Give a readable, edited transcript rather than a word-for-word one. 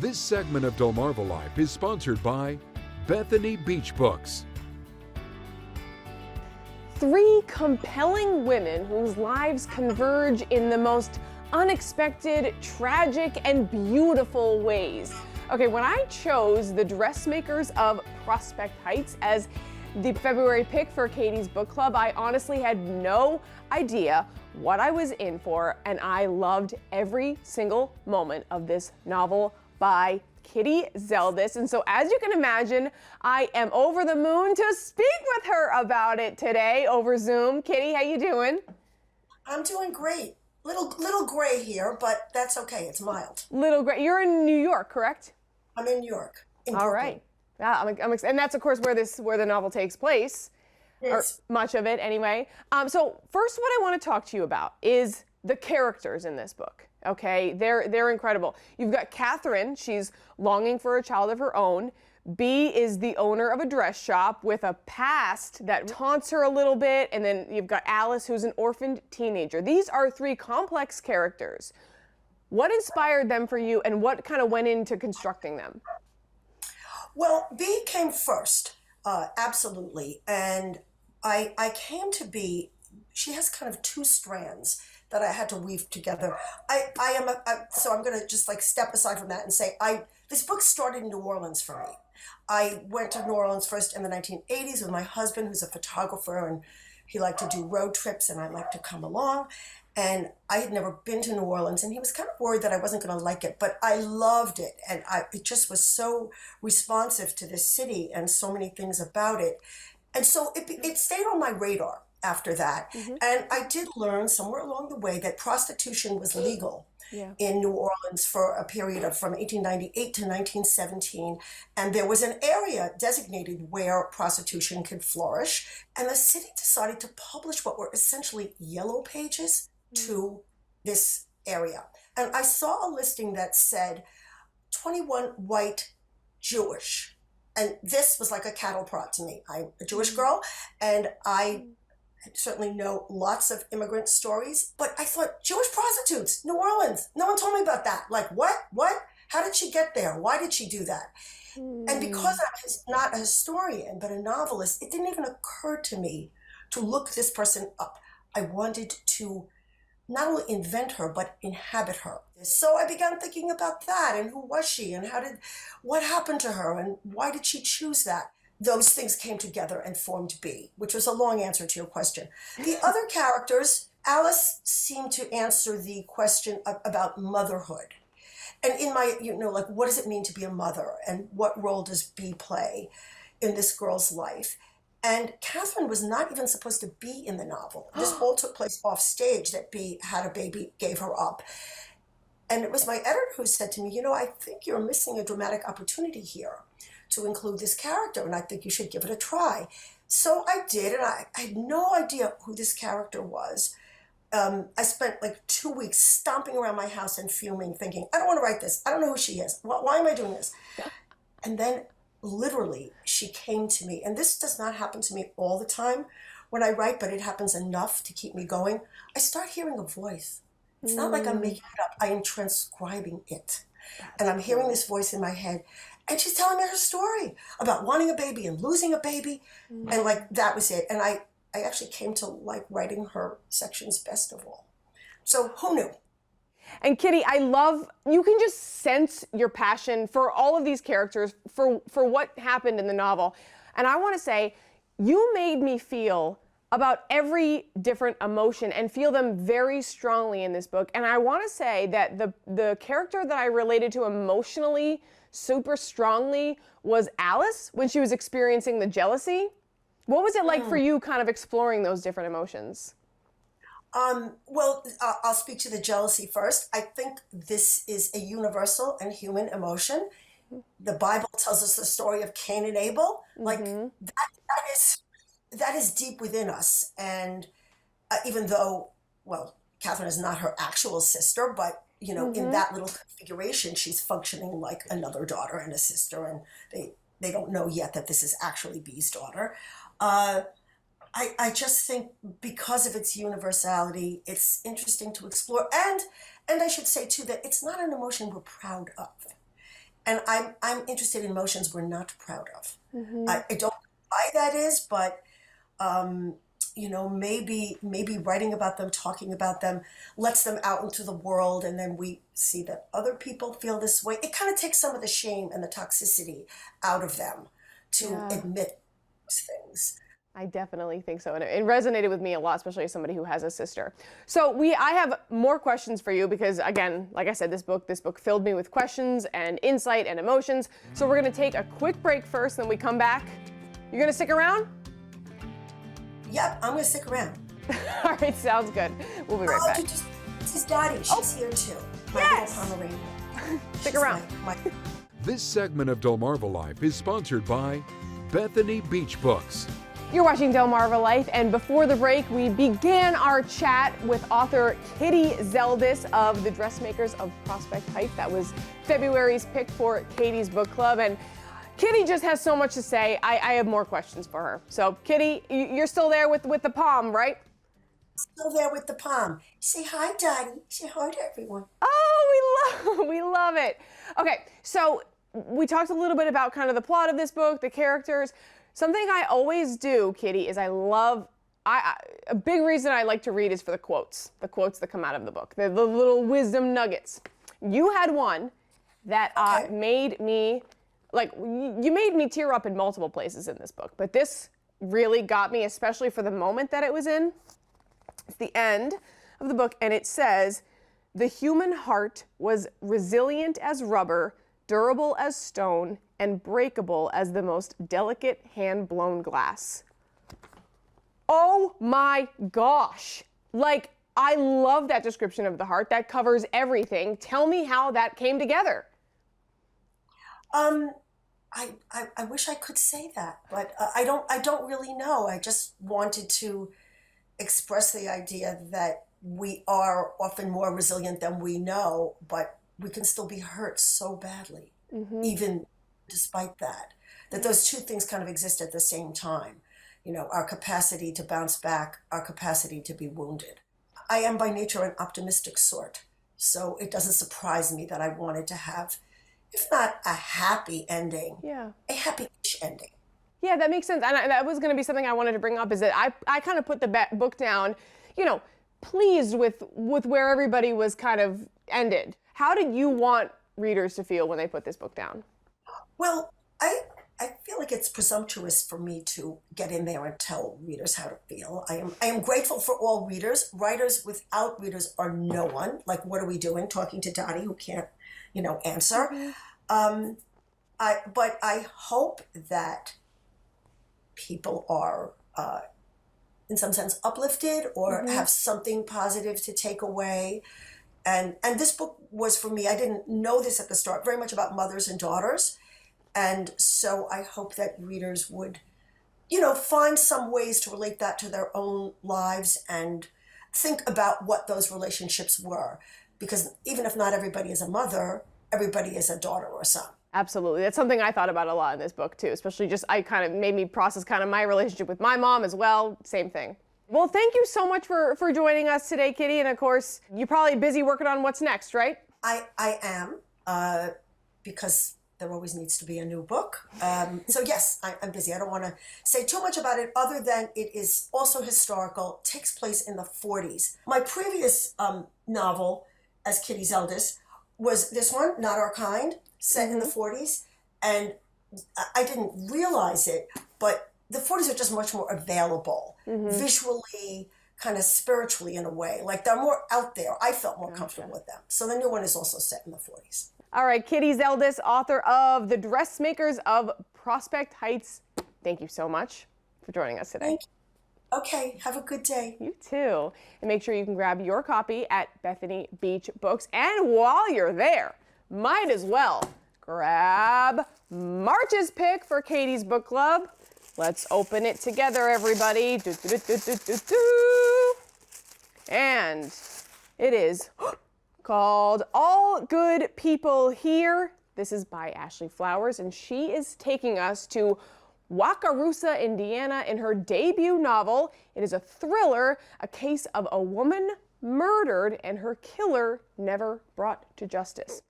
This segment of DelmarvaLife is sponsored by Bethany Beach Books. Three compelling women whose lives converge in the most unexpected, tragic, and beautiful ways. Okay, when I chose The Dressmakers of Prospect Heights as the February pick for Katie's book club, I honestly had no idea what I was in for, and I loved every single moment of this novel by Kitty Zeldis. And so, as you can imagine, I am over the moon to speak with her about it today over Zoom. Kitty, how you doing? I'm doing great. Little gray here, but that's okay. It's mild. Little gray. You're in New York, correct? I'm in New York. In All Brooklyn. right. Yeah, I'm excited. And that's, of course, where the novel takes place. Yes. Or much of it, anyway. So first, what I want to talk to you about is the characters in this book. Okay, they're incredible. You've got Catherine. She's longing for a child of her own. B is the owner of a dress shop with a past that taunts her a little bit. And then you've got Alice, who's an orphaned teenager. These are three complex characters. What inspired them for you, and what kind of went into constructing them? Well, B came first, absolutely. And I came to B, she has kind of two strands that I had to weave together. So I'm going to just like step aside from that and say, this book started in New Orleans for me. I went to New Orleans first in the 1980s with my husband, who's a photographer, and he liked to do road trips, and I liked to come along. And I had never been to New Orleans, and he was kind of worried that I wasn't going to like it, but I loved it. And it just was so responsive to this city and so many things about it. And so it stayed on my radar after that. Mm-hmm. And I did learn somewhere along the way that prostitution was legal in New Orleans for a period of from 1898 to 1917. And there was an area designated where prostitution could flourish. And the city decided to publish what were essentially yellow pages to this area. And I saw a listing that said 21 white Jewish. And this was like a cattle prod to me. I'm a Jewish girl, and I certainly know lots of immigrant stories, but I thought, Jewish prostitutes, New Orleans. No one told me about that. Like, what? How did she get there? Why did she do that? And because I'm not a historian, but a novelist, it didn't even occur to me to look this person up. I wanted to not only invent her, but inhabit her. So I began thinking about that, and who was she, and what happened to her, and why did she choose that? Those things came together and formed B, which was a long answer to your question. The other characters, Alice seemed to answer the question about motherhood. And in my, like, what does it mean to be a mother, and what role does B play in this girl's life? And Catherine was not even supposed to be in the novel. This all took place off stage, that B had a baby, gave her up. And it was my editor who said to me, I think you're missing a dramatic opportunity here to include this character, and I think you should give it a try. So I did, and I had no idea who this character was. I spent like 2 weeks stomping around my house and fuming, thinking, I don't want to write this. I don't know who she is. Why am I doing this? Yeah. And then literally she came to me, and this does not happen to me all the time when I write, but it happens enough to keep me going. I start hearing a voice. It's not like I'm making it up. I am transcribing it. And I'm hearing this voice in my head, and she's telling me her story about wanting a baby and losing a baby. And like, that was it. And I actually came to like writing her sections best of all. So who knew? And Kitty, you can just sense your passion for all of these characters, for what happened in the novel. And I want to say, you made me feel about every different emotion and feel them very strongly in this book. And I want to say that the character that I related to emotionally super strongly was Alice, when she was experiencing the jealousy. What was it like for you, kind of exploring those different emotions? Well, I'll speak to the jealousy first. I think this is a universal and human emotion. The Bible tells us the story of Cain and Abel. Like, that is deep within us. And even though, well, Catherine is not her actual sister, but in that little configuration, she's functioning like another daughter and a sister, and they don't know yet that this is actually B's daughter. I just think because of its universality, it's interesting to explore. And I should say, too, that it's not an emotion we're proud of. And I'm interested in emotions we're not proud of. I don't know why that is, but maybe writing about them, talking about them, lets them out into the world, and then we see that other people feel this way. It kind of takes some of the shame and the toxicity out of them to admit those things. I definitely think so, and it resonated with me a lot, especially as somebody who has a sister. So I have more questions for you because, again, like I said, this book filled me with questions and insight and emotions. So we're gonna take a quick break first, then we come back. You're gonna stick around? Yep, I'm gonna stick around. All right, sounds good. We'll be right back. This is Dottie. She's here too. My Yes! little Pomeranian. Stick around. This segment of DelmarvaLife is sponsored by Bethany Beach Books. You're watching DelmarvaLife, and before the break, we began our chat with author Kitty Zeldis of The Dressmakers of Prospect Heights. That was February's pick for Katie's book club, and Kitty just has so much to say. I have more questions for her. So, Kitty, you're still there with the palm, right? Still there with the palm. Say hi, Dottie. Say hi to everyone. Oh, we love it. Okay, so we talked a little bit about kind of the plot of this book, the characters. Something I always do, Kitty, is a big reason I like to read is for the quotes that come out of the book, the little wisdom nuggets. You had one that made me, you made me tear up in multiple places in this book, but this really got me, especially for the moment that it was in. It's the end of the book, and it says, "The human heart was resilient as rubber, durable as stone, and breakable as the most delicate hand-blown glass." Oh my gosh. I love that description of the heart. That covers everything. Tell me how that came together. I wish I could say that, but I don't really know. I just wanted to express the idea that we are often more resilient than we know, but we can still be hurt so badly, even despite that those two things kind of exist at the same time. Our capacity to bounce back, our capacity to be wounded. I am by nature an optimistic sort, so it doesn't surprise me that I wanted to have, if not a happy ending, a happy-ish ending. Yeah, that makes sense. And that was going to be something I wanted to bring up, is that I kind of put the book down, pleased with where everybody was kind of ended. How did you want readers to feel when they put this book down? Well, I feel like it's presumptuous for me to get in there and tell readers how to feel. I am grateful for all readers. Writers without readers are no one. Like, what are we doing talking to Dottie who can't, answer? But I hope that people are, in some sense, uplifted or have something positive to take away. And this book was, for me, I didn't know this at the start, very much about mothers and daughters. And so I hope that readers would, find some ways to relate that to their own lives and think about what those relationships were. Because even if not everybody is a mother, everybody is a daughter or a son. Absolutely. That's something I thought about a lot in this book too, especially I kind of made me process kind of my relationship with my mom as well. Same thing. Well, thank you so much for joining us today, Kitty. And of course, you're probably busy working on what's next, right? I am, because there always needs to be a new book. So yes, I'm busy. I don't want to say too much about it other than it is also historical, takes place in the 40s. My previous novel as Kitty Zeldis was this one, Not Our Kind, set in the 40s. And I didn't realize it, but the 40s are just much more available, visually, kind of spiritually in a way. Like, they're more out there. I felt more comfortable with them. So the new one is also set in the 40s. All right, Kitty Zeldis, author of The Dressmakers of Prospect Heights. Thank you so much for joining us today. Thank you. Okay, have a good day. You too. And make sure you can grab your copy at Bethany Beach Books. And while you're there, might as well grab March's pick for Katie's book club. Let's open it together, everybody. And it is called All Good People Here. This is by Ashley Flowers, and she is taking us to Wakarusa, Indiana, in her debut novel. It is a thriller, a case of a woman murdered and her killer never brought to justice.